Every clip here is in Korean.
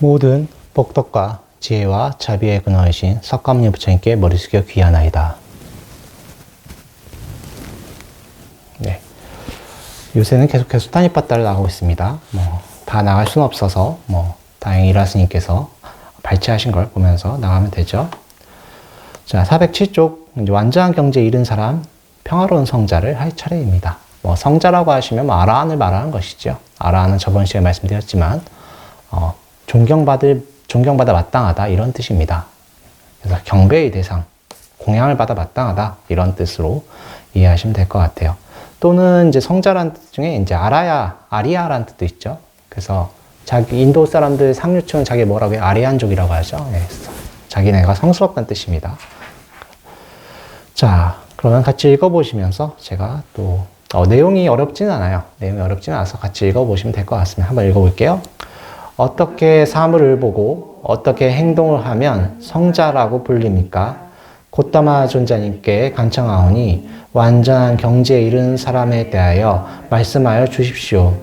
모든 복덕과 지혜와 자비의 근원이신 석가모니 부처님께 머리 숙여 귀하나이다. 네. 요새는 계속해서 수타니빠따를 나가고 있습니다. 다 나갈 수는 없어서, 다행히 이라스님께서 발췌하신 걸 보면서 나가면 되죠. 자, 407쪽, 완전한 경지에 이른 사람, 평화로운 성자를 할 차례입니다. 성자라고 하시면 아라한을 말하는 것이죠. 아라한은 저번 시간에 말씀드렸지만, 존경받아 마땅하다, 이런 뜻입니다. 그래서 경배의 대상, 공양을 받아 마땅하다, 이런 뜻으로 이해하시면 될 것 같아요. 또는 이제 성자라는 뜻 중에 이제 아리아라는 뜻도 있죠. 그래서 인도 사람들 상류층은 자기 뭐라고 해요? 아리안족이라고 하죠. 네, 자기네가 성스럽다는 뜻입니다. 자, 그러면 같이 읽어보시면서 제가 또 내용이 어렵지는 않아요. 내용이 어렵지는 않아서 같이 읽어보시면 될 것 같습니다. 한번 읽어볼게요. 어떻게 사물을 보고 어떻게 행동을 하면 성자라고 불립니까? 곧다마 존자님께 간청하오니 완전한 경지에 이른 사람에 대하여 말씀하여 주십시오.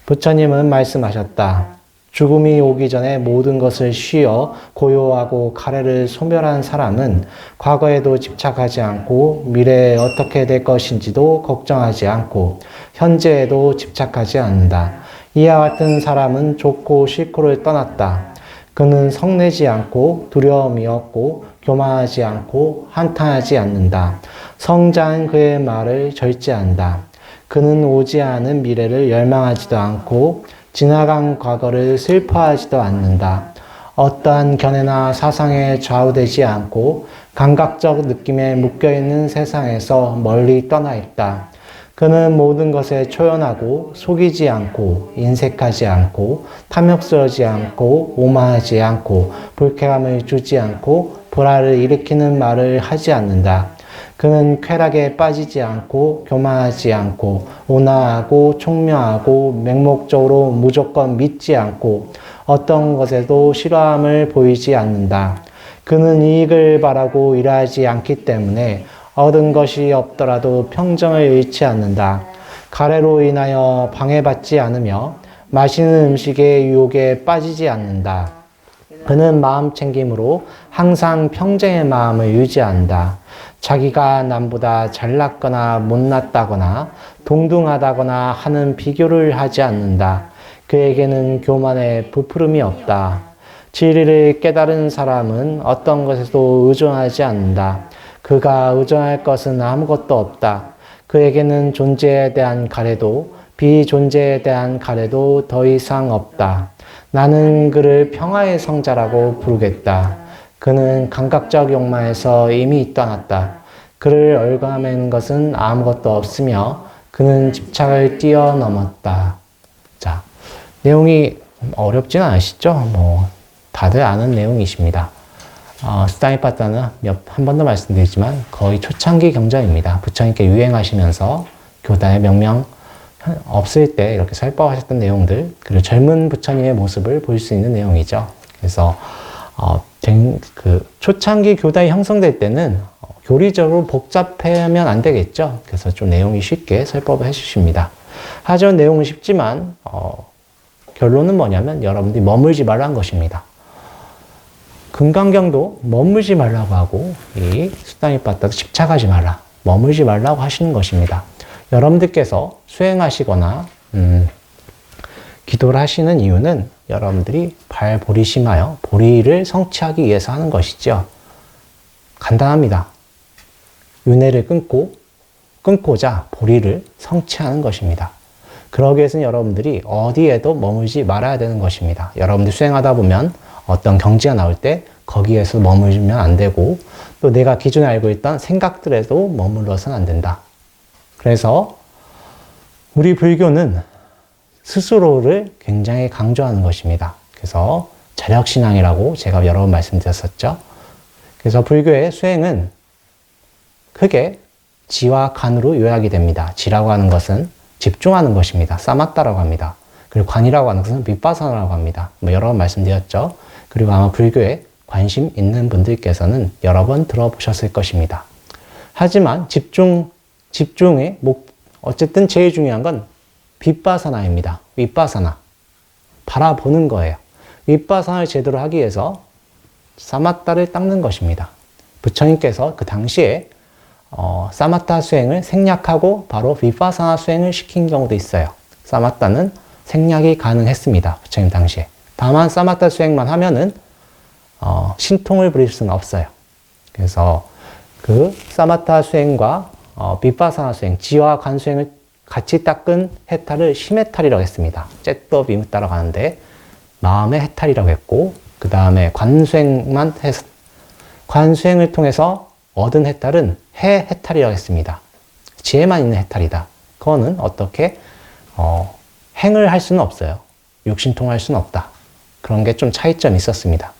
부처님은 말씀하셨다. 죽음이 오기 전에 모든 것을 쉬어 고요하고 가래를 소멸한 사람은 과거에도 집착하지 않고 미래에 어떻게 될 것인지도 걱정하지 않고 현재에도 집착하지 않는다. 이와 같은 사람은 좋고 싫고를 떠났다. 그는 성내지 않고 두려움이 없고 교만하지 않고 한탄하지 않는다. 성자는 그의 말을 절제한다. 그는 오지 않은 미래를 열망하지도 않고 지나간 과거를 슬퍼하지도 않는다. 어떠한 견해나 사상에 좌우되지 않고 감각적 느낌에 묶여있는 세상에서 멀리 떠나 있다. 그는 모든 것에 초연하고 속이지 않고 인색하지 않고 탐욕스러지 않고 오만하지 않고 불쾌감을 주지 않고 불화를 일으키는 말을 하지 않는다. 그는 쾌락에 빠지지 않고 교만하지 않고 온화하고 총명하고 맹목적으로 무조건 믿지 않고 어떤 것에도 싫어함을 보이지 않는다. 그는 이익을 바라고 일하지 않기 때문에 얻은 것이 없더라도 평정을 잃지 않는다. 가래로 인하여 방해받지 않으며 맛있는 음식의 유혹에 빠지지 않는다. 그는 마음 챙김으로 항상 평정의 마음을 유지한다. 자기가 남보다 잘났거나 못났다거나 동등하다거나 하는 비교를 하지 않는다. 그에게는 교만에 부풀음이 없다. 진리를 깨달은 사람은 어떤 것에도 의존하지 않는다. 그가 의존할 것은 아무것도 없다. 그에게는 존재에 대한 가래도 비존재에 대한 가래도 더 이상 없다. 나는 그를 평화의 성자라고 부르겠다. 그는 감각적 욕망에서 이미 떠났다. 그를 얼감하는 것은 아무것도 없으며 그는 집착을 뛰어넘었다. 자, 내용이 어렵지는 않으시죠? 다들 아는 내용이십니다. 수타니빠따는 한 번 더 말씀드리지만 거의 초창기 경전입니다. 부처님께 유행하시면서 교단의 명명 없을 때 이렇게 설법하셨던 내용들, 그리고 젊은 부처님의 모습을 볼 수 있는 내용이죠. 그래서 초창기 교단이 형성될 때는 교리적으로 복잡하면 안 되겠죠. 그래서 좀 내용이 쉽게 설법을 해주십니다. 하지만 내용은 쉽지만 결론은 뭐냐면 여러분들이 머물지 말라는 것입니다. 금강경도 머물지 말라고 하고 이 수타니빠따도 집착하지 말라, 머물지 말라고 하시는 것입니다. 여러분들께서 수행하시거나 기도를 하시는 이유는 여러분들이 발보리심하여 보리를 성취하기 위해서 하는 것이죠. 간단합니다. 윤회를 끊고자 보리를 성취하는 것입니다. 그러기 위해서는 여러분들이 어디에도 머물지 말아야 되는 것입니다. 여러분들이 수행하다 보면 어떤 경지가 나올 때 거기에서 머물면 안 되고 또 내가 기존에 알고 있던 생각들에도 머물러서는 안 된다. 그래서 우리 불교는 스스로를 굉장히 강조하는 것입니다. 그래서 자력신앙이라고 제가 여러 번 말씀드렸었죠. 그래서 불교의 수행은 크게 지와 간으로 요약이 됩니다. 지라고 하는 것은 집중하는 것입니다. 사마타라고 합니다. 그리고 관이라고 하는 것은 빗바사나라고 합니다. 여러 번 말씀드렸죠. 그리고 아마 불교에 관심 있는 분들께서는 여러 번 들어보셨을 것입니다. 하지만 집중의 어쨌든 제일 중요한 건 빗바사나입니다. 윗바사나. 바라보는 거예요. 윗바산을 제대로 하기 위해서 사마타를 닦는 것입니다. 부처님께서 그 당시에 사마타 수행을 생략하고 바로 윗바사나 수행을 시킨 경우도 있어요. 사마타는 생략이 가능했습니다. 부처님 당시에. 다만 사마타 수행만 하면은 신통을 부릴 수는 없어요. 그래서 그 사마타 수행과 윗바사나 수행, 지와 관 수행을 같이 닦은 해탈을 심해탈이라고 했습니다. 째또 비무따라고 하는데 마음의 해탈이라고 했고, 그 다음에 관수행만 관수행을 통해서 얻은 해탈은 해탈이라고 했습니다. 지혜만 있는 해탈이다. 그거는 어떻게 행을 할 수는 없어요. 육신통할 수는 없다. 그런 게 좀 차이점이 있었습니다.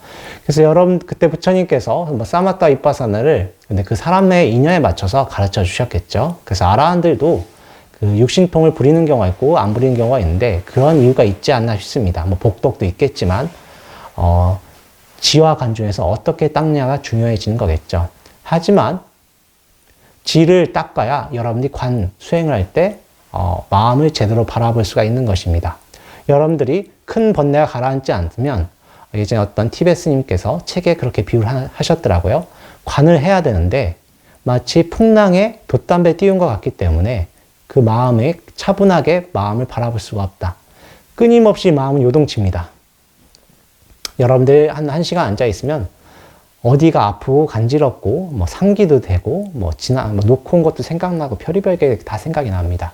그래서 여러분 그때 부처님께서 사마타 윗바사나를 근데 그 사람의 인연에 맞춰서 가르쳐 주셨겠죠. 그래서 아라한들도 그 육신통을 부리는 경우가 있고 안 부리는 경우가 있는데 그런 이유가 있지 않나 싶습니다. 뭐 복덕도 있겠지만 지와 관 중에서 어떻게 닦냐가 중요해지는 거겠죠. 하지만 지를 닦아야 여러분들이 관 수행을 할 때 마음을 제대로 바라볼 수가 있는 것입니다. 여러분들이 큰 번뇌가 가라앉지 않으면 예전에 어떤 티베트 스님께서 책에 그렇게 비유를 하셨더라고요. 관을 해야 되는데 마치 풍랑에 돛담배 띄운 것 같기 때문에 그 마음에 차분하게 마음을 바라볼 수가 없다. 끊임없이 마음은 요동칩니다. 여러분들 한 시간 앉아 있으면 어디가 아프고 간지럽고 뭐 상기도 되고 뭐 놓고 온 것도 생각나고 별의별 게 다 생각이 납니다.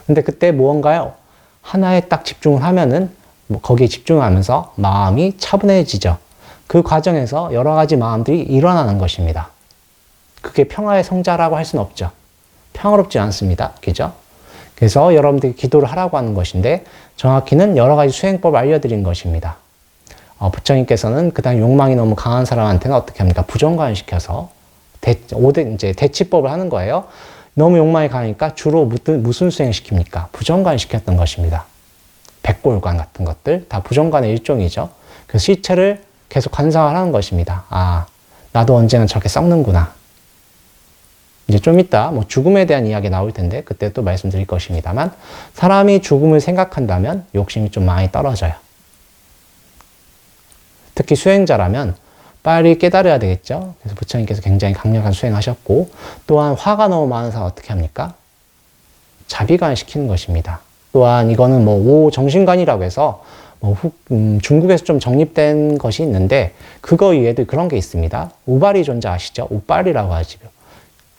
근데 그때 무언가요? 하나에 딱 집중을 하면은 뭐 거기에 집중하면서 마음이 차분해지죠. 그 과정에서 여러 가지 마음들이 일어나는 것입니다. 그게 평화의 성자라고 할 수는 없죠. 평화롭지 않습니다. 그죠? 그래서 여러분들이 기도를 하라고 하는 것인데 정확히는 여러 가지 수행법을 알려드린 것입니다. 부처님께서는 그 다음 욕망이 너무 강한 사람한테는 어떻게 합니까? 부정관을 시켜서 이제 대치법을 하는 거예요. 너무 욕망이 강하니까 주로 무슨 수행을 시킵니까? 부정관을 시켰던 것입니다. 백골관 같은 것들 다 부정관의 일종이죠. 그 시체를 계속 관상을 하는 것입니다. 아, 나도 언젠간 저렇게 썩는구나. 이제 좀 이따 뭐 죽음에 대한 이야기 나올 텐데 그때 또 말씀드릴 것입니다만 사람이 죽음을 생각한다면 욕심이 좀 많이 떨어져요. 특히 수행자라면 빨리 깨달아야 되겠죠. 그래서 부처님께서 굉장히 강력한 수행하셨고 또한 화가 너무 많은 사람 어떻게 합니까? 자비관을 시키는 것입니다. 또한 이거는 뭐 오정신관이라고 해서 뭐 중국에서 좀 정립된 것이 있는데 그거 이외에도 그런 게 있습니다. 우발이 존자 아시죠? 우발이라고 하죠.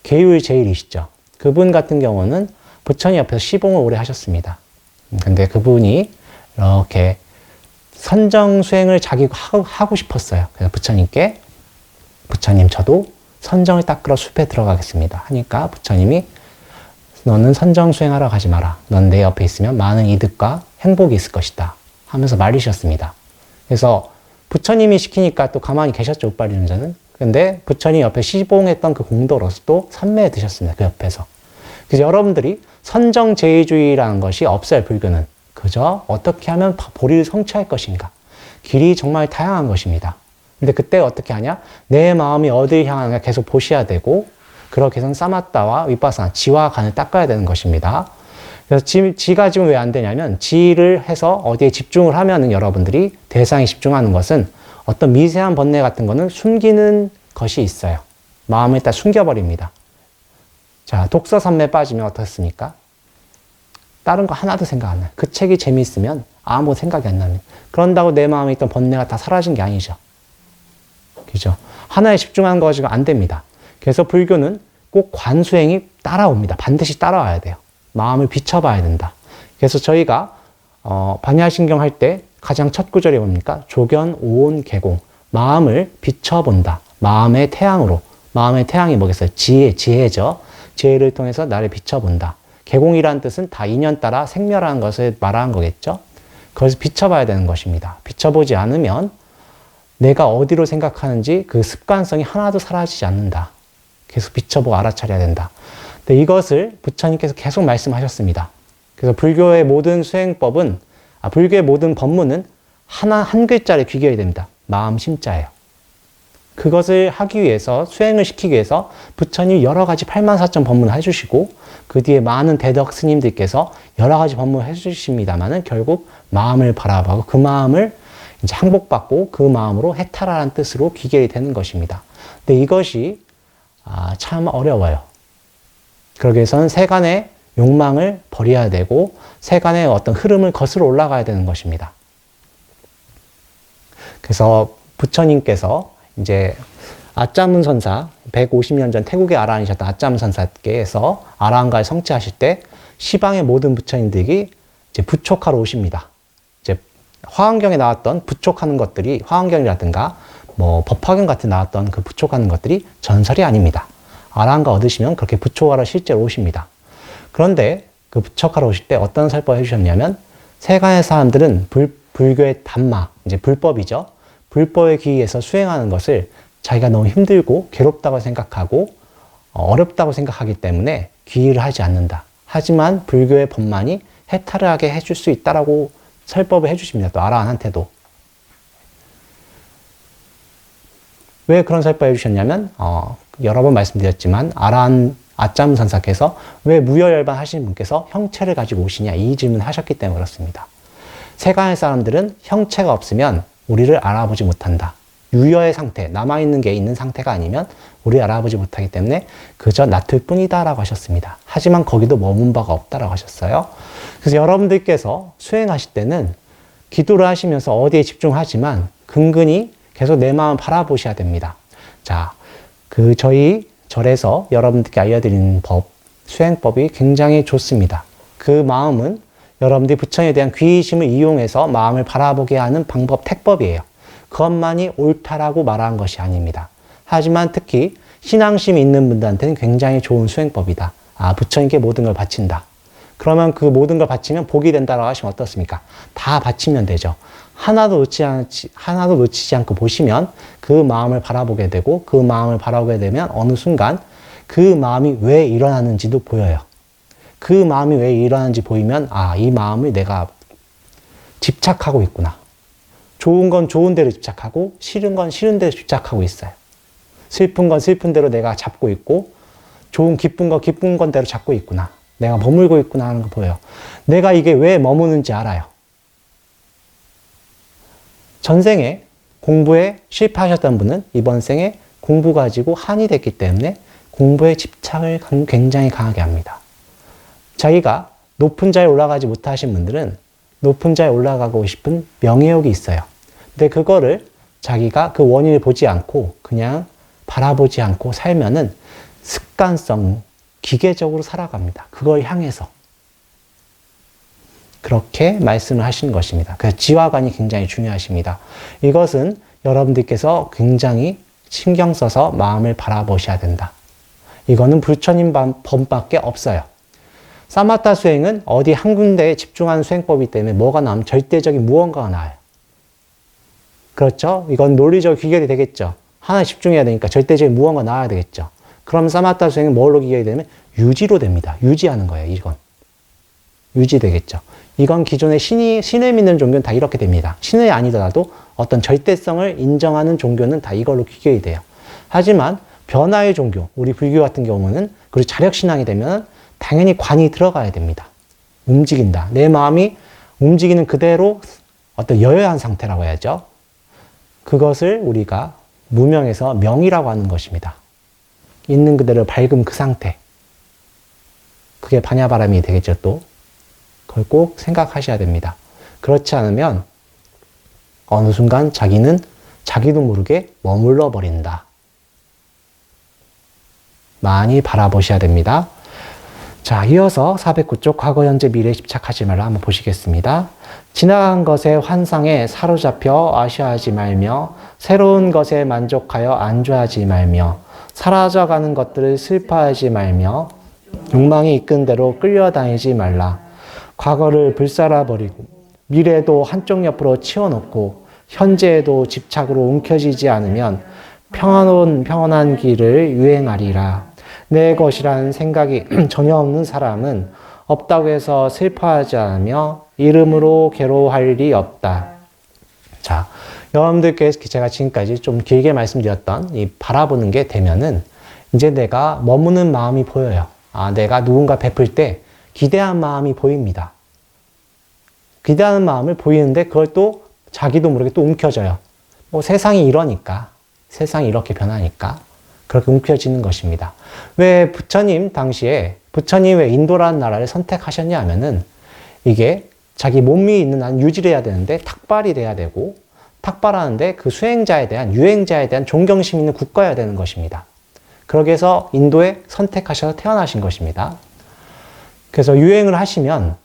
계율 제일이시죠. 그분 같은 경우는 부처님 옆에서 시봉을 오래 하셨습니다. 근데 그분이 이렇게 선정 수행을 자기가 하고 싶었어요. 그래서 부처님께 부처님 저도 선정을 닦으러 숲에 들어가겠습니다. 하니까 부처님이 너는 선정 수행하러 가지 마라. 넌 내 옆에 있으면 많은 이득과 행복이 있을 것이다. 하면서 말리셨습니다. 그래서 부처님이 시키니까 또 가만히 계셨죠. 우빨리존자는. 근데 부처님 옆에 시봉했던 그 공도로서 또 삼매에 드셨습니다. 그 옆에서. 그래서 여러분들이 선정제의주의라는 것이 없어요. 불교는. 그저 어떻게 하면 보리를 성취할 것인가. 길이 정말 다양한 것입니다. 근데 그때 어떻게 하냐? 내 마음이 어디를 향하는가 계속 보셔야 되고 그렇게 해서 사마타와 윗바사나, 지와 간을 닦아야 되는 것입니다. 그래서 지가 지금 왜 안 되냐면 지를 해서 어디에 집중을 하면은 여러분들이 대상에 집중하는 것은 어떤 미세한 번뇌 같은 거는 숨기는 것이 있어요. 마음을 일단 숨겨버립니다. 자, 독서선매에 빠지면 어떻습니까? 다른 거 하나도 생각 안 나요. 그 책이 재미있으면 아무 생각이 안 납니다. 그런다고 내 마음에 있던 번뇌가 다 사라진 게 아니죠. 그죠? 하나에 집중하는 것이 안 됩니다. 그래서 불교는 꼭 관수행이 따라옵니다. 반드시 따라와야 돼요. 마음을 비춰봐야 된다. 그래서 저희가 반야신경 할 때 가장 첫 구절이 뭡니까? 조견, 오온, 개공. 마음을 비춰본다. 마음의 태양으로. 마음의 태양이 뭐겠어요? 지혜죠. 지혜를 통해서 나를 비춰본다. 개공이라는 뜻은 다 인연 따라 생멸하는 것을 말하는 거겠죠. 그래서 비춰봐야 되는 것입니다. 비춰보지 않으면 내가 어디로 생각하는지 그 습관성이 하나도 사라지지 않는다. 계속 비춰보고 알아차려야 된다. 근데 이것을 부처님께서 계속 말씀하셨습니다. 그래서 불교의 모든 수행법은, 불교의 모든 법문은 한 글자를 귀결이 됩니다. 마음 심자예요. 그것을 하기 위해서, 수행을 시키기 위해서 부처님이 여러 가지 84,000 법문을 해주시고 그 뒤에 많은 대덕 스님들께서 여러 가지 법문을 해주십니다만은 결국 마음을 바라보고 그 마음을 이제 항복받고 그 마음으로 해탈하라는 뜻으로 귀결이 되는 것입니다. 근데 이것이 참 어려워요. 그러기 위해서는 세간의 욕망을 버려야 되고 세간의 어떤 흐름을 거슬러 올라가야 되는 것입니다. 그래서 부처님께서 이제 아짜문 선사 150년 전 태국의 아라한이셨던 아짜문 선사께서 아라한가를 성취하실 때 시방의 모든 부처님들이 이제 부촉하러 오십니다. 이제 화엄경에 나왔던 부촉하는 것들이 화엄경이라든가 뭐 법화경 같은 나왔던 그 부촉하는 것들이 전설이 아닙니다. 아라한가 얻으시면 그렇게 부촉하러 실제로 오십니다. 그런데 그 부촉하러 오실 때 어떤 설법을 해주셨냐면 세간의 사람들은 불교의 담마, 이제 불법이죠. 불법에 기의해서 수행하는 것을 자기가 너무 힘들고 괴롭다고 생각하고 어렵다고 생각하기 때문에 귀의를 하지 않는다. 하지만 불교의 법만이 해탈을 하게 해줄 수 있다라고 설법을 해주십니다. 또 아라한한테도. 왜 그런 설법을 해주셨냐면 여러 번 말씀드렸지만 아라한 아짜문 선사께서 왜 무여열반 하시는 분께서 형체를 가지고 오시냐 이 질문을 하셨기 때문에 그렇습니다. 세간의 사람들은 형체가 없으면 우리를 알아보지 못한다. 유여의 상태, 남아있는 게 있는 상태가 아니면 우리를 알아보지 못하기 때문에 그저 놔둘 뿐이다 라고 하셨습니다. 하지만 거기도 머문 바가 없다라고 하셨어요. 그래서 여러분들께서 수행하실 때는 기도를 하시면서 어디에 집중하지만 근근히 계속 내 마음을 바라보셔야 됩니다. 자, 저희 절에서 여러분들께 알려드리는 법, 수행법이 굉장히 좋습니다. 그 마음은 여러분들이 부처에 대한 귀의심을 이용해서 마음을 바라보게 하는 방법, 택법이에요. 그것만이 옳다라고 말한 것이 아닙니다. 하지만 특히 신앙심이 있는 분들한테는 굉장히 좋은 수행법이다. 부처님께 모든 걸 바친다. 그러면 그 모든 걸 바치면 복이 된다라고 하시면 어떻습니까? 다 바치면 되죠. 하나도 놓치지 않고 보시면 그 마음을 바라보게 되고 그 마음을 바라보게 되면 어느 순간 그 마음이 왜 일어나는지도 보여요. 그 마음이 왜 일어나는지 보이면 이 마음을 내가 집착하고 있구나. 좋은 건 좋은 대로 집착하고 싫은 건 싫은 대로 집착하고 있어요. 슬픈 건 슬픈 대로 내가 잡고 있고 기쁜 건 기쁜 건 대로 잡고 있구나. 내가 머물고 있구나 하는 거 보여요. 내가 이게 왜 머무는지 알아요. 전생에 공부에 실패하셨던 분은 이번 생에 공부 가지고 한이 됐기 때문에 공부에 집착을 굉장히 강하게 합니다. 자기가 높은 자리에 올라가지 못하신 분들은 높은 자리에 올라가고 싶은 명예욕이 있어요. 근데 그거를 자기가 그 원인을 보지 않고 그냥 바라보지 않고 살면은 습관성, 기계적으로 살아갑니다. 그걸 향해서. 그렇게 말씀을 하시는 것입니다. 그래서 지화관이 굉장히 중요하십니다. 이것은 여러분들께서 굉장히 신경 써서 마음을 바라보셔야 된다. 이거는 부처님 법밖에 없어요. 사마타 수행은 어디 한 군데에 집중하는 수행법이기 때문에 뭐가 나오면 절대적인 무언가가 나와요. 그렇죠? 이건 논리적 귀결이 되겠죠. 하나에 집중해야 되니까 절대적인 무언가가 나와야 되겠죠. 그럼 사마타 수행은 뭘로 귀결이 되면 유지로 됩니다. 유지하는 거예요. 이건. 유지되겠죠. 이건 기존의 신을 믿는 종교는 다 이렇게 됩니다. 신이 아니더라도 어떤 절대성을 인정하는 종교는 다 이걸로 귀결이 돼요. 하지만 변화의 종교, 우리 불교 같은 경우는 그리고 자력신앙이 되면 당연히 관이 들어가야 됩니다. 움직인다. 내 마음이 움직이는 그대로 어떤 여여한 상태라고 해야죠. 그것을 우리가 무명에서 명이라고 하는 것입니다. 있는 그대로 밝은 그 상태. 그게 반야바람이 되겠죠, 또. 그걸 꼭 생각하셔야 됩니다. 그렇지 않으면 어느 순간 자기는 자기도 모르게 머물러 버린다. 많이 바라보셔야 됩니다. 자, 이어서 409쪽 과거, 현재, 미래에 집착하지 말라 한번 보시겠습니다. 지나간 것의 환상에 사로잡혀 아쉬워하지 말며 새로운 것에 만족하여 안주하지 말며 사라져가는 것들을 슬퍼하지 말며 욕망이 이끈 대로 끌려다니지 말라. 과거를 불살아버리고 미래도 한쪽 옆으로 치워놓고 현재에도 집착으로 움켜쥐지 않으면 평안한 길을 유행하리라. 내 것이라는 생각이 전혀 없는 사람은 없다고 해서 슬퍼하지 않으며 이름으로 괴로워할 일이 없다. 자, 여러분들께 제가 지금까지 좀 길게 말씀드렸던 이 바라보는 게 되면은 이제 내가 머무는 마음이 보여요. 내가 누군가 베풀 때 기대한 마음이 보입니다. 기대하는 마음을 보이는데 그걸 또 자기도 모르게 또 움켜져요. 뭐 세상이 이러니까, 세상이 이렇게 변하니까 그렇게 움켜지는 것입니다. 왜 부처님 당시에 부처님 왜 인도라는 나라를 선택하셨냐 하면은 이게 자기 몸이 있는 한 유지를 해야 되는데 탁발이 돼야 되고 탁발하는데 그 수행자에 대한 유행자에 대한 존경심 있는 국가여야 되는 것입니다. 그러기 위해서 인도에 선택하셔서 태어나신 것입니다. 그래서 유행을 하시면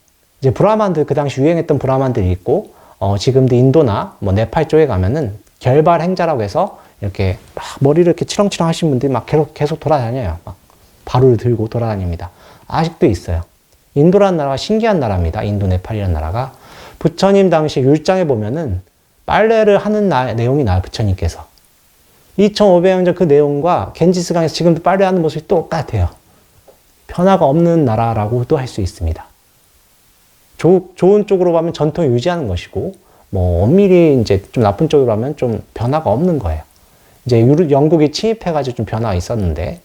이제 브라만들 그 당시 유행했던 브라만들이 있고 지금도 인도나 뭐 네팔 쪽에 가면은 결발 행자라고 해서 이렇게 막 머리를 이렇게 치렁치렁 하신 분들이 막 계속 돌아다녀요. 막 바루를 들고 돌아다닙니다. 아직도 있어요. 인도라는 나라가 신기한 나라입니다. 인도, 네팔이라는 나라가. 부처님 당시 율장에 보면은 빨래를 하는 내용이 나와요. 부처님께서. 2500년 전 그 내용과 겐지스강에서 지금도 빨래하는 모습이 똑같아요. 변화가 없는 나라라고도 할 수 있습니다. 좋은 쪽으로 보면 전통을 유지하는 것이고, 뭐, 엄밀히 이제 좀 나쁜 쪽으로 하면 좀 변화가 없는 거예요. 이제 영국이 침입해가지고 좀 변화가 있었는데,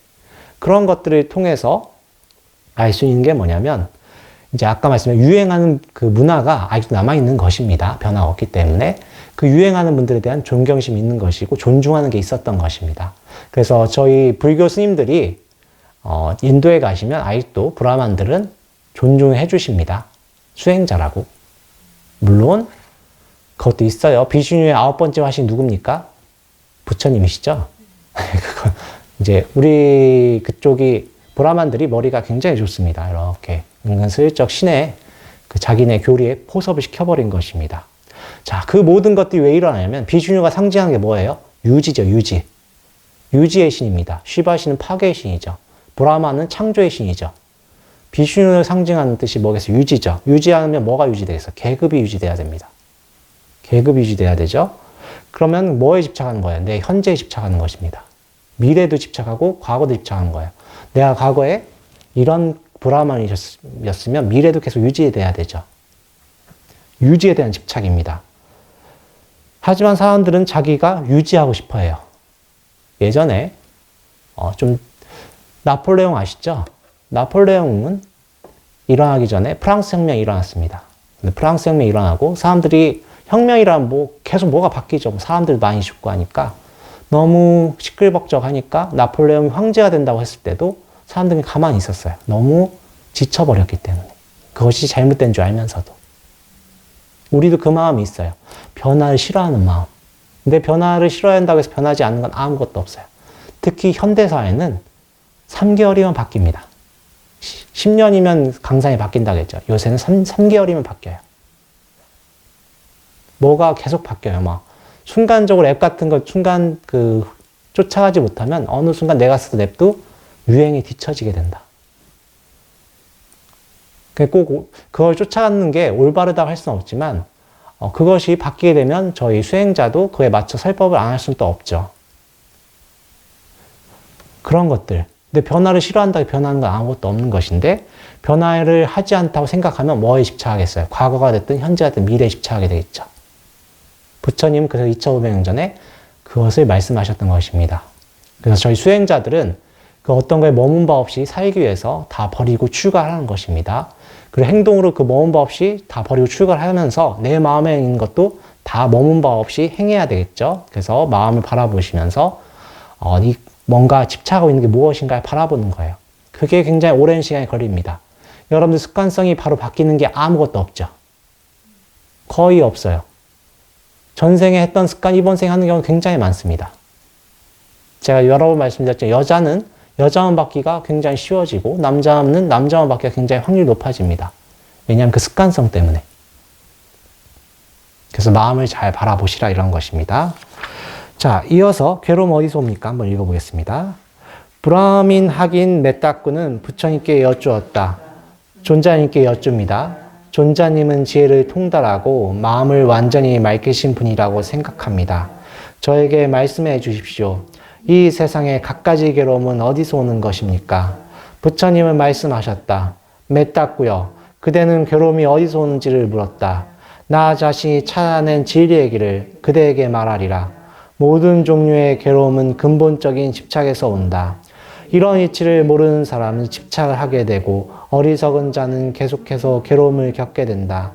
그런 것들을 통해서 알 수 있는 게 뭐냐면, 이제 아까 말씀드린 유행하는 그 문화가 아직도 남아있는 것입니다. 변화가 없기 때문에. 그 유행하는 분들에 대한 존경심이 있는 것이고, 존중하는 게 있었던 것입니다. 그래서 저희 불교 스님들이, 인도에 가시면 아직도 브라만들은 존중해 주십니다. 수행자라고. 물론, 그것도 있어요. 비슈뉴의 9번째 화신 누굽니까? 부처님이시죠? 그거 이제 우리 그쪽이 브라만들이 머리가 굉장히 좋습니다. 이렇게 은근슬쩍 신의 그 자기네 교리에 포섭을 시켜버린 것입니다. 자, 그 모든 것들이 왜 일어나냐면 비슈뉴가 상징하는 게 뭐예요? 유지죠, 유지. 유지의 신입니다. 시바 신은 파괴의 신이죠. 브라마는 창조의 신이죠. 비슈뉴를 상징하는 뜻이 뭐겠어요? 유지죠. 유지하면 뭐가 유지되겠어? 계급이 유지돼야 됩니다. 계급이 유지돼야 되죠. 그러면 뭐에 집착하는 거예요? 내 현재에 집착하는 것입니다. 미래도 집착하고 과거도 집착하는 거예요. 내가 과거에 이런 브라만이었으면 미래도 계속 유지돼야 되죠. 유지에 대한 집착입니다. 하지만 사람들은 자기가 유지하고 싶어 해요. 예전에 좀 나폴레옹 아시죠? 나폴레옹은 일어나기 전에 프랑스 혁명이 일어났습니다. 근데 프랑스 혁명이 일어나고 사람들이 혁명이라면 뭐 계속 뭐가 바뀌죠. 사람들 많이 죽고 하니까 너무 시끌벅적하니까 나폴레옹이 황제가 된다고 했을 때도 사람들이 가만히 있었어요. 너무 지쳐버렸기 때문에. 그것이 잘못된 줄 알면서도. 우리도 그 마음이 있어요. 변화를 싫어하는 마음. 근데 변화를 싫어한다고 해서 변하지 않는 건 아무것도 없어요. 특히 현대사회는 3개월이면 바뀝니다. 10년이면 강산이 바뀐다고 했죠. 요새는 3개월이면 바뀌어요. 뭐가 계속 바뀌어요. 막 순간적으로 앱 같은 거 순간 쫓아가지 못하면 어느 순간 내가 쓰던 앱도 유행에 뒤처지게 된다. 꼭 그걸 쫓아가는 게 올바르다고 할 수는 없지만 그것이 바뀌게 되면 저희 수행자도 그에 맞춰 설법을 안 할 수는 또 없죠. 그런 것들. 근데 변화를 싫어한다고 변하는 건 아무것도 없는 것인데 변화를 하지 않다고 생각하면 뭐에 집착하겠어요? 과거가 됐든 현재가 됐든 미래에 집착하게 되겠죠. 부처님은 그래서 2500년 전에 그것을 말씀하셨던 것입니다. 그래서 저희 수행자들은 그 어떤 거에 머문 바 없이 살기 위해서 다 버리고 출가하는 것입니다. 그리고 행동으로 그 머문 바 없이 다 버리고 출가를 하면서 내 마음에 있는 것도 다 머문 바 없이 행해야 되겠죠. 그래서 마음을 바라보시면서 뭔가 집착하고 있는 게 무엇인가를 바라보는 거예요. 그게 굉장히 오랜 시간이 걸립니다. 여러분들 습관성이 바로 바뀌는 게 아무것도 없죠. 거의 없어요. 전생에 했던 습관 이번 생에 하는 경우는 굉장히 많습니다. 제가 여러 번 말씀드렸죠. 여자는 여자만 받기가 굉장히 쉬워지고 남자는 남자만 받기가 굉장히 확률이 높아집니다. 왜냐하면 그 습관성 때문에. 그래서 마음을 잘 바라보시라 이런 것입니다. 자, 이어서 괴로움 어디서 옵니까? 한번 읽어보겠습니다. 브라민 학인 메따꾸는 부처님께 여쭈었다. 존자님께 여쭙니다. 존자님은 지혜를 통달하고 마음을 완전히 맑으신 분이라고 생각합니다. 저에게 말씀해 주십시오. 이 세상에 갖가지 괴로움은 어디서 오는 것입니까? 부처님은 말씀하셨다. 메따꾸여, 그대는 괴로움이 어디서 오는지를 물었다. 나 자신이 찾아낸 진리의 길을 그대에게 말하리라. 모든 종류의 괴로움은 근본적인 집착에서 온다. 이런 이치를 모르는 사람은 집착을 하게 되고 어리석은 자는 계속해서 괴로움을 겪게 된다.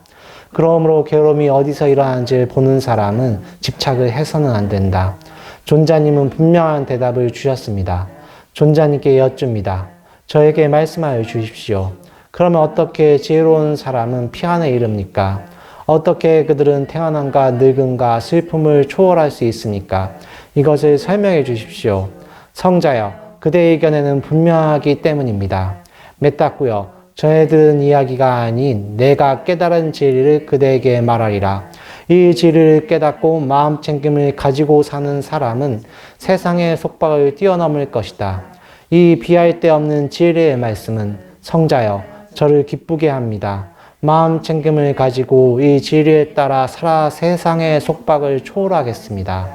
그러므로 괴로움이 어디서 일어나는지 보는 사람은 집착을 해서는 안 된다. 존자님은 분명한 대답을 주셨습니다. 존자님께 여쭙니다. 저에게 말씀하여 주십시오. 그러면 어떻게 지혜로운 사람은 피안에 이릅니까? 어떻게 그들은 태어남과 늙음과 슬픔을 초월할 수 있습니까? 이것을 설명해 주십시오. 성자여, 그대의 의견에는 분명하기 때문입니다. 맺다꾸여, 전에 들은 이야기가 아닌 내가 깨달은 진리를 그대에게 말하리라. 이 진리를 깨닫고 마음 챙김을 가지고 사는 사람은 세상의 속박을 뛰어넘을 것이다. 이 비할 데 없는 진리의 말씀은 성자여, 저를 기쁘게 합니다. 마음 챙김을 가지고 이 진리에 따라 살아 세상의 속박을 초월하겠습니다.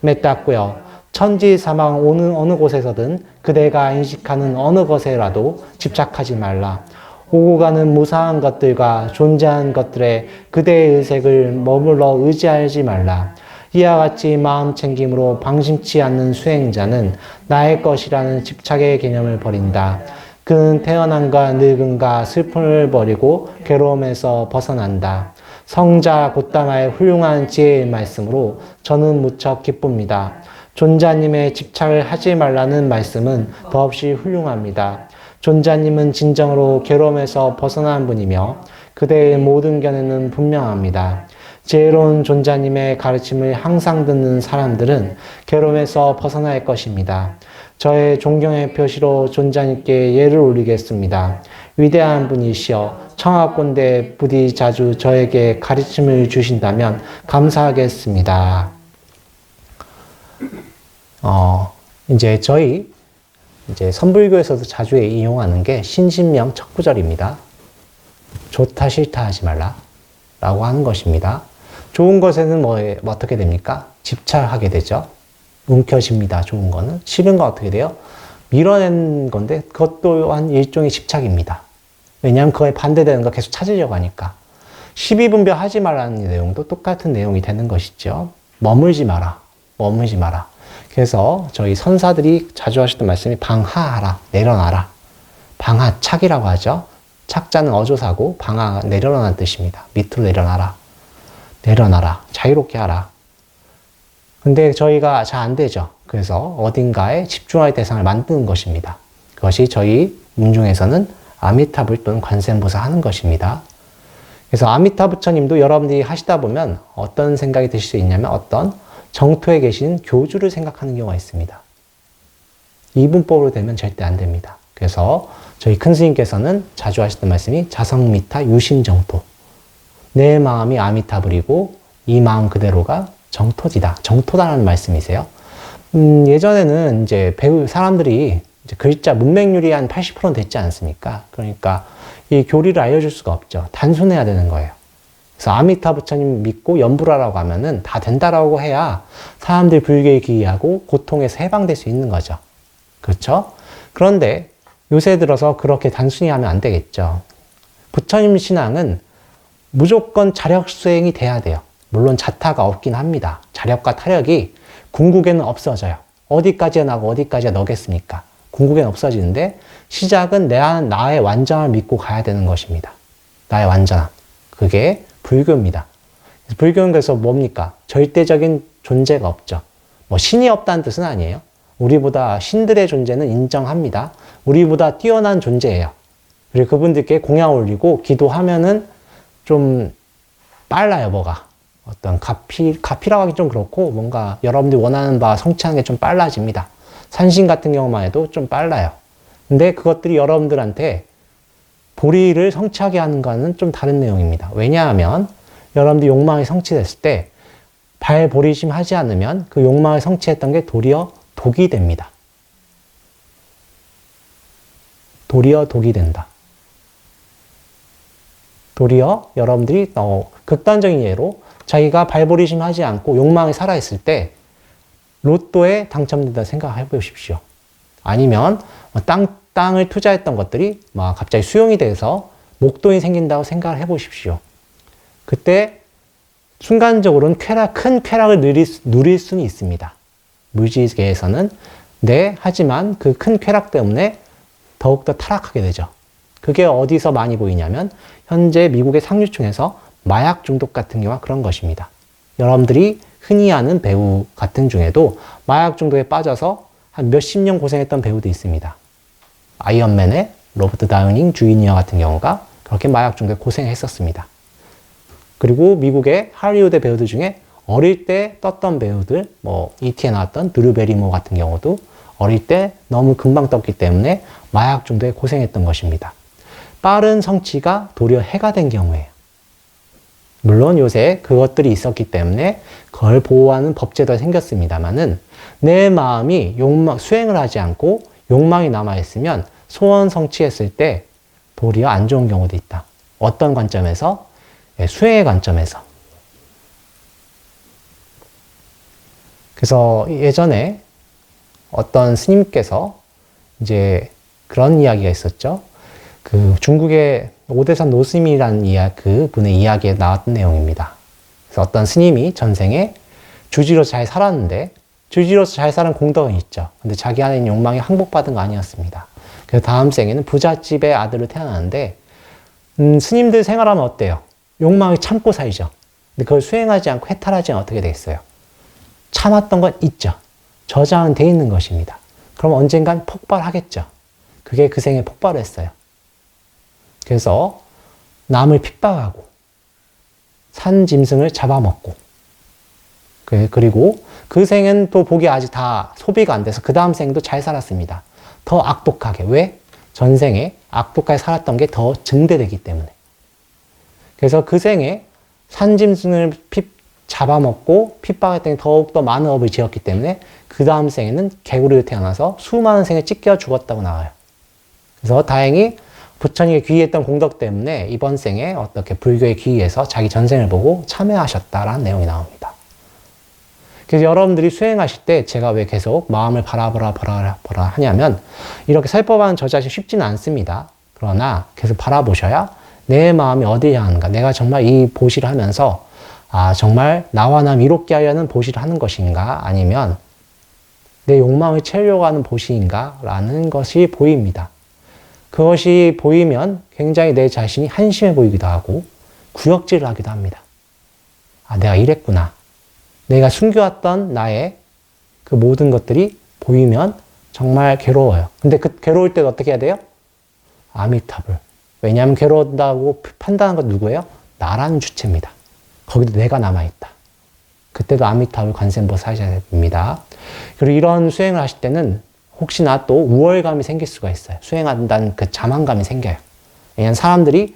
맺다꾸여, 천지 사망 어느 곳에서든 그대가 인식하는 어느 것에라도 집착하지 말라. 오고 가는 무사한 것들과 존재한 것들에 그대의 의색을 머물러 의지하지 말라. 이와 같이 마음 챙김으로 방심치 않는 수행자는 나의 것이라는 집착의 개념을 버린다. 그는 태어남과 늙음과 슬픔을 버리고 괴로움에서 벗어난다. 성자 곧다마의 훌륭한 지혜의 말씀으로 저는 무척 기쁩니다. 존자님의 집착을 하지 말라는 말씀은 더없이 훌륭합니다. 존자님은 진정으로 괴로움에서 벗어난 분이며 그대의 모든 견해는 분명합니다. 지혜로운 존자님의 가르침을 항상 듣는 사람들은 괴로움에서 벗어날 것입니다. 저의 존경의 표시로 존자님께 예를 올리겠습니다. 위대한 분이시여, 청하건대 부디 자주 저에게 가르침을 주신다면 감사하겠습니다. 이제 선불교에서도 자주 이용하는 게 신신명 첫 구절입니다. 좋다 싫다 하지 말라 라고 하는 것입니다. 좋은 것에는 어떻게 됩니까? 집착하게 되죠. 움켜쥡니다. 좋은 거는. 싫은 건 어떻게 돼요? 밀어낸 건데 그것 또한 일종의 집착입니다. 왜냐하면 그거에 반대되는 거 계속 찾으려고 하니까. 시비분별 하지 말라는 내용도 똑같은 내용이 되는 것이죠. 머물지 마라. 머물지 마라. 그래서 저희 선사들이 자주 하셨던 말씀이 방하하라, 내려놔라. 방하, 착이라고 하죠. 착자는 어조사고 방하, 내려놔라는 뜻입니다. 밑으로 내려놔라. 내려놔라. 자유롭게 하라. 근데 저희가 잘 안 되죠. 그래서 어딘가에 집중할 대상을 만드는 것입니다. 그것이 저희 문중에서는 아미타불 또는 관세음보살 하는 것입니다. 그래서 아미타 부처님도 여러분들이 하시다 보면 어떤 생각이 드실 수 있냐면 어떤 정토에 계신 교주를 생각하는 경우가 있습니다. 이분법으로 되면 절대 안 됩니다. 그래서 저희 큰 스님께서는 자주 하시던 말씀이 자성미타 유심정토. 내 마음이 아미타불이고 이 마음 그대로가 정토지다. 정토다라는 말씀이세요. 예전에는 이제 사람들이 이제 글자 문맹률이 한 80% 됐지 않습니까? 그러니까 이 교리를 알려줄 수가 없죠. 단순해야 되는 거예요. 그래서 아미타 부처님 믿고 연불하라고 하면은 다 된다라고 해야 사람들이 불교에 귀의하고 고통에서 해방될 수 있는 거죠. 그렇죠? 그런데 요새 들어서 그렇게 단순히 하면 안 되겠죠. 부처님 신앙은 무조건 자력 수행이 돼야 돼요. 물론 자타가 없긴 합니다. 자력과 타력이 궁극에는 없어져요. 어디까지나 나고 어디까지나 너겠습니까? 궁극에는 없어지는데 시작은 나의 완전함을 믿고 가야 되는 것입니다. 나의 완전함. 그게 불교입니다. 불교는 그래서 뭡니까? 절대적인 존재가 없죠. 뭐 신이 없다는 뜻은 아니에요. 우리보다 신들의 존재는 인정합니다. 우리보다 뛰어난 존재예요. 그리고 그분들께 공양 올리고 기도하면은 좀 빨라요, 뭐가. 어떤 가피라고 하기 좀 그렇고 뭔가 여러분들이 원하는 바 성취하는 게 좀 빨라집니다. 산신 같은 경우만 해도 좀 빨라요. 근데 그것들이 여러분들한테 보리를 성취하게 하는 거는 좀 다른 내용입니다. 왜냐하면 여러분들 욕망이 성취됐을 때 발보리심 하지 않으면 그 욕망을 성취했던 게 도리어 독이 됩니다. 도리어 독이 된다. 도리어 여러분들이 극단적인 예로 자기가 발보리심 하지 않고 욕망이 살아있을 때 로또에 당첨된다 생각해 보십시오. 아니면 땅을 투자했던 것들이 막 갑자기 수용이 돼서 목돈이 생긴다고 생각을 해 보십시오. 그때 순간적으로는 큰 쾌락을 누릴 수는 있습니다. 물질계에서는. 네, 하지만 그 큰 쾌락 때문에 더욱더 타락하게 되죠. 그게 어디서 많이 보이냐면 현재 미국의 상류층에서 마약 중독 같은 경우가 그런 것입니다. 여러분들이 흔히 아는 배우 같은 중에도 마약 중독에 빠져서 한 몇십 년 고생했던 배우도 있습니다. 아이언맨의 로버트 다우닝 주니어 같은 경우가 그렇게 마약 중독에 고생했었습니다. 그리고 미국의 할리우드 배우들 중에 어릴 때 떴던 배우들, E.T.에 나왔던 드루 베리모 같은 경우도 어릴 때 너무 금방 떴기 때문에 마약 중독에 고생했던 것입니다. 빠른 성취가 도리어 해가 된 경우에요. 물론 요새 그것들이 있었기 때문에 그걸 보호하는 법제도가 생겼습니다만은 내 마음이 수행을 하지 않고 욕망이 남아있으면 소원 성취했을 때 도리어 안 좋은 경우도 있다. 어떤 관점에서? 수행의 관점에서. 그래서 예전에 어떤 스님께서 이제 그런 이야기가 있었죠. 그 중국의 오대산 노스님이라는 그분의 이야기에 나왔던 내용입니다. 그래서 어떤 스님이 전생에 주지로서 잘 살았는데 주지로서 잘 사는 공덕은 있죠. 근데 자기 안에 있는 욕망이 항복받은 거 아니었습니다. 그래서 다음 생에는 부잣집의 아들로 태어나는데 스님들 생활하면 어때요? 욕망을 참고 살죠. 근데 그걸 수행하지 않고 해탈하지 않으면 어떻게 되겠어요? 참았던 건 있죠. 저장은 돼 있는 것입니다. 그럼 언젠간 폭발하겠죠. 그게 그 생에 폭발을 했어요. 그래서 남을 핍박하고 산 짐승을 잡아먹고 그리고 그 생은 또 복이 아직 다 소비가 안 돼서 그 다음 생도 잘 살았습니다. 더 악독하게. 왜? 전생에 악독하게 살았던 게 더 증대되기 때문에. 그래서 그 생에 산 짐승을 잡아먹고 핍박했더니 더욱더 많은 업을 지었기 때문에 그 다음 생에는 개구리로 태어나서 수많은 생에 찢겨 죽었다고 나와요. 그래서 다행히 부처님에 귀의했던 공덕 때문에 이번 생에 어떻게 불교에 귀의해서 자기 전생을 보고 참여하셨다라는 내용이 나옵니다. 그래서 여러분들이 수행하실 때 제가 왜 계속 마음을 바라보라 하냐면 이렇게 설법하는 저 자신 쉽지는 않습니다. 그러나 계속 바라보셔야 내 마음이 어디에 향하는가. 내가 정말 이 보시를 하면서 정말 나와 남 이롭게 하려는 보시를 하는 것인가 아니면 내 욕망을 채우려고 하는 보시인가 라는 것이 보입니다. 그것이 보이면 굉장히 내 자신이 한심해 보이기도 하고 구역질을 하기도 합니다. 내가 이랬구나. 내가 숨겨왔던 나의 그 모든 것들이 보이면 정말 괴로워요. 근데 그 괴로울 때는 어떻게 해야 돼요? 아미타불. 왜냐하면 괴로운다고 판단한 건 누구예요? 나라는 주체입니다. 거기도 내가 남아있다. 그때도 아미타불 관세음보살 하셔야 됩니다. 그리고 이런 수행을 하실 때는 혹시나 또 우월감이 생길 수가 있어요. 수행한다는 그 자만감이 생겨요. 왜냐하면 사람들이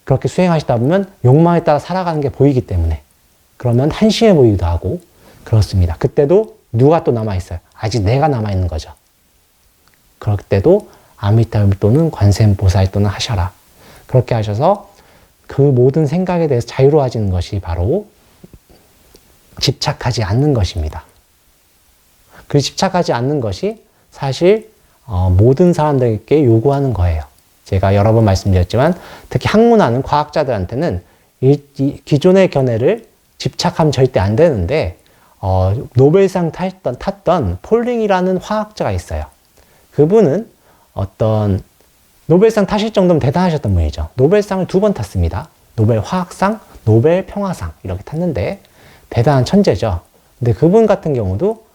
그렇게 수행하시다 보면 욕망에 따라 살아가는 게 보이기 때문에 그러면 한심해 보이기도 하고 그렇습니다. 그때도 누가 또 남아있어요? 아직 내가 남아있는 거죠. 그럴 때도 아미타불 또는 관세음보살 또는 하셔라. 그렇게 하셔서 그 모든 생각에 대해서 자유로워지는 것이 바로 집착하지 않는 것입니다. 그 집착하지 않는 것이 사실 모든 사람들에게 요구하는 거예요. 제가 여러 번 말씀드렸지만 특히 학문하는 과학자들한테는 기존의 견해를 집착하면 절대 안 되는데 노벨상 탔던 폴링이라는 화학자가 있어요. 그분은 어떤 노벨상 타실 정도면 대단하셨던 분이죠. 노벨상을 2번 탔습니다. 노벨 화학상, 노벨 평화상 이렇게 탔는데 대단한 천재죠. 근데 그분 같은 경우도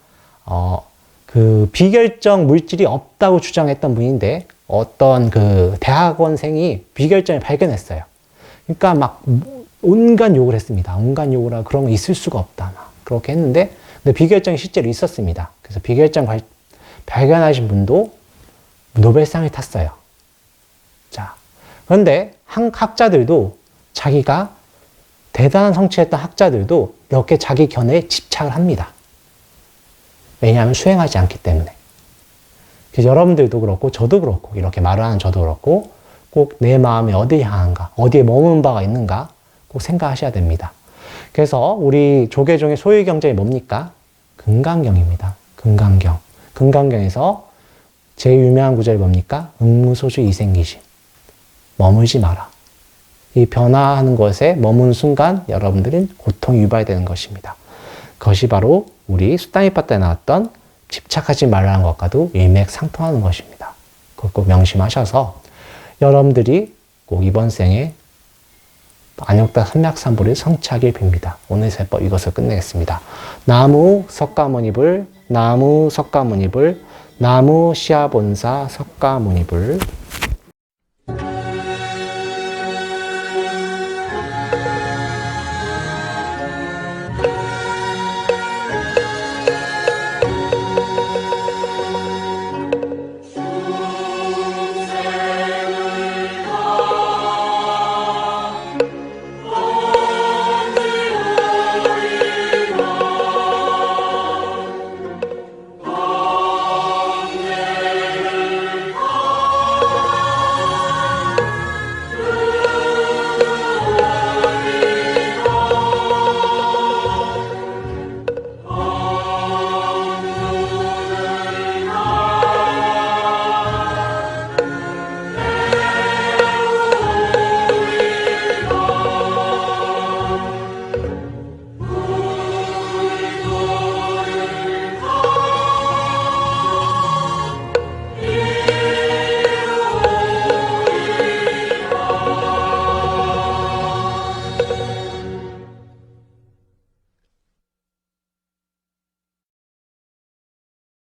그 비결정 물질이 없다고 주장했던 분인데 어떤 그 대학원생이 비결정을 발견했어요. 그러니까 막 온갖 욕을 했습니다. 온갖 욕을 하고 그런 거 있을 수가 없다. 막 그렇게 했는데 근데 비결정이 실제로 있었습니다. 그래서 비결정 발견하신 분도 노벨상을 탔어요. 자, 그런데 학자들도 자기가 대단한 성취했던 학자들도 이렇게 자기 견해에 집착을 합니다. 왜냐하면 수행하지 않기 때문에. 그래서 여러분들도 그렇고 저도 그렇고 이렇게 말을 하는 저도 그렇고 꼭 내 마음이 어디에 향한가, 어디에 머무는 바가 있는가 꼭 생각하셔야 됩니다. 그래서 우리 조계종의 소유 경전이 뭡니까? 금강경입니다. 금강경. 금강경에서 제일 유명한 구절이 뭡니까? 응무소주 이생기심. 머물지 마라. 이 변화하는 것에 머무는 순간 여러분들은 고통이 유발되는 것입니다. 그것이 바로 우리 수다미파다에 나왔던 집착하지 말라는 것과도 일맥상통하는 것입니다. 그걸 꼭 명심하셔서 여러분들이 꼭 이번 생에 안욕다 선략삼불이 성취하길 빕니다. 오늘 세법 이것을 끝내겠습니다. 나무 석가모니불, 나무 석가모니불, 나무 시아본사 석가모니불.